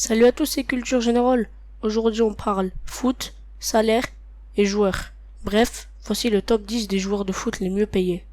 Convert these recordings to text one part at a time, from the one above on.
Salut à tous, c'est Culture Générale. Aujourd'hui on parle foot, salaire et joueurs. Bref, voici le top 10 des joueurs de foot les mieux payés.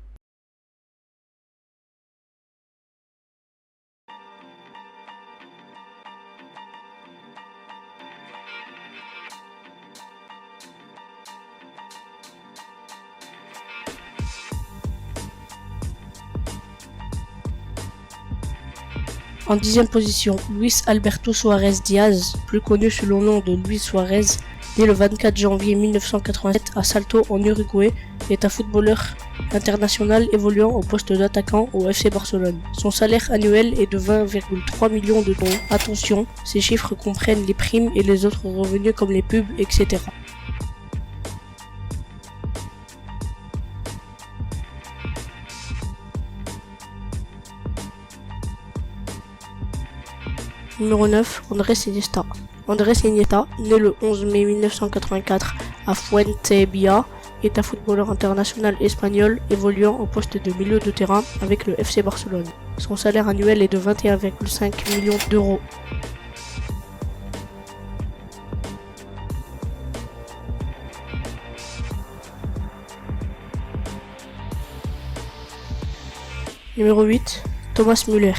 En 10e position, Luis Alberto Suárez Diaz, plus connu sous le nom de Luis Suárez, né le 24 janvier 1987 à Salto en Uruguay, est un footballeur international évoluant au poste d'attaquant au FC Barcelone. Son salaire annuel est de 20,3 millions d'euros. Attention, ces chiffres comprennent les primes et les autres revenus comme les pubs, etc. Numéro 9, Andrés Iniesta. Andrés Iniesta, né le 11 mai 1984 à Fuenterrabía, est un footballeur international espagnol évoluant au poste de milieu de terrain avec le FC Barcelone. Son salaire annuel est de 21,5 millions d'euros. Numéro 8, Thomas Müller.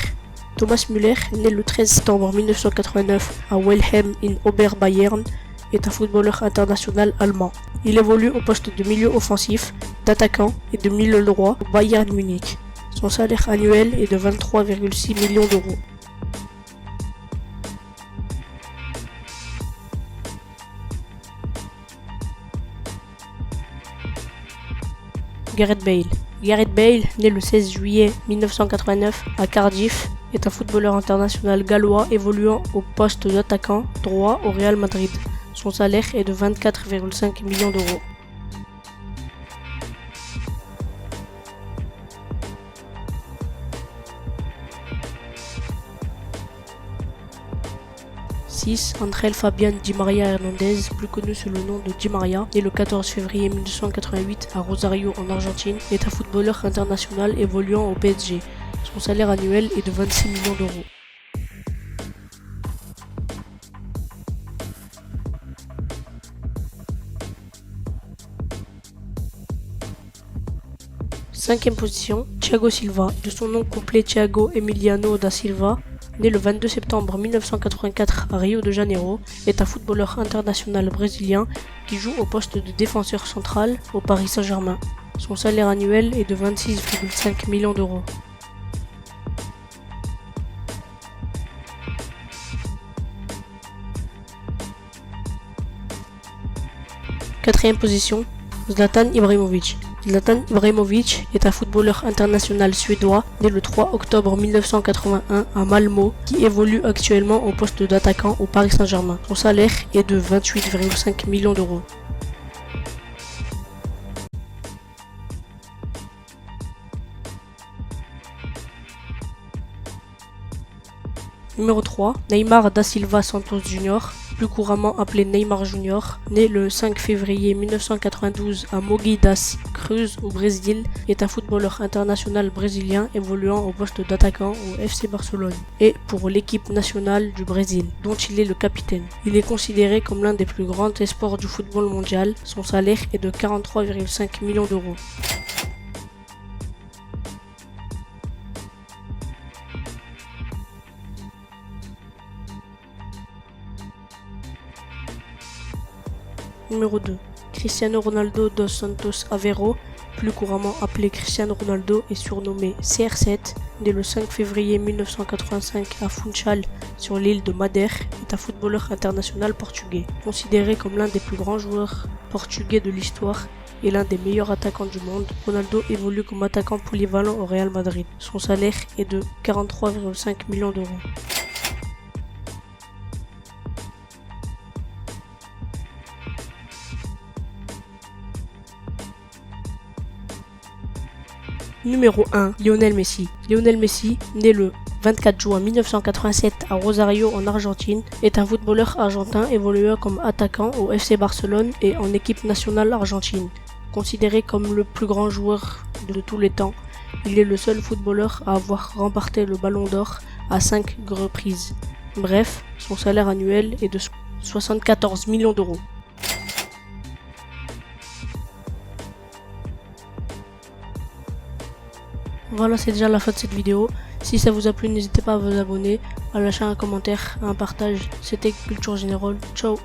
Thomas Müller, né le 13 septembre 1989 à Weilheim in Oberbayern, est un footballeur international allemand. Il évolue au poste de milieu offensif, d'attaquant et de milieu droit au Bayern Munich. Son salaire annuel est de 23,6 millions d'euros. Gareth Bale. Gareth Bale, né le 16 juillet 1989 à Cardiff, est un footballeur international gallois évoluant au poste d'attaquant droit au Real Madrid. Son salaire est de 24,5 millions d'euros. Ángel Fabián Di María Hernández, plus connu sous le nom de Di María, né le 14 février 1988 à Rosario en Argentine, est un footballeur international évoluant au PSG. Son salaire annuel est de 26 millions d'euros. Cinquième position, Thiago Silva, de son nom complet Thiago Emiliano da Silva, né le 22 septembre 1984 à Rio de Janeiro, est un footballeur international brésilien qui joue au poste de défenseur central au Paris Saint-Germain. Son salaire annuel est de 26,5 millions d'euros. Quatrième position, Zlatan Ibrahimovic. Zlatan Ibrahimovic est un footballeur international suédois né le 3 octobre 1981 à Malmö qui évolue actuellement au poste d'attaquant au Paris Saint-Germain. Son salaire est de 28,5 millions d'euros. Numéro 3, Neymar da Silva Santos Jr., plus couramment appelé Neymar Jr., né le 5 février 1992 à Mogi das Cruzes au Brésil, est un footballeur international brésilien évoluant au poste d'attaquant au FC Barcelone et pour l'équipe nationale du Brésil, dont il est le capitaine. Il est considéré comme l'un des plus grands espoirs du football mondial. Son salaire est de 43,5 millions d'euros. Numéro 2. Cristiano Ronaldo dos Santos Aveiro, plus couramment appelé Cristiano Ronaldo et surnommé CR7, né le 5 février 1985 à Funchal sur l'île de Madère, est un footballeur international portugais. Considéré comme l'un des plus grands joueurs portugais de l'histoire et l'un des meilleurs attaquants du monde, Ronaldo évolue comme attaquant polyvalent au Real Madrid. Son salaire est de 43,5 millions d'euros. Numéro 1, Lionel Messi. Lionel Messi, né le 24 juin 1987 à Rosario en Argentine, est un footballeur argentin évoluant comme attaquant au FC Barcelone et en équipe nationale argentine. Considéré comme le plus grand joueur de tous les temps, il est le seul footballeur à avoir remporté le Ballon d'Or à 5 reprises. Bref, son salaire annuel est de 74 millions d'euros. Voilà, c'est déjà la fin de cette vidéo. Si ça vous a plu, n'hésitez pas à vous abonner, à lâcher un commentaire, un partage. C'était Culture Générale. Ciao.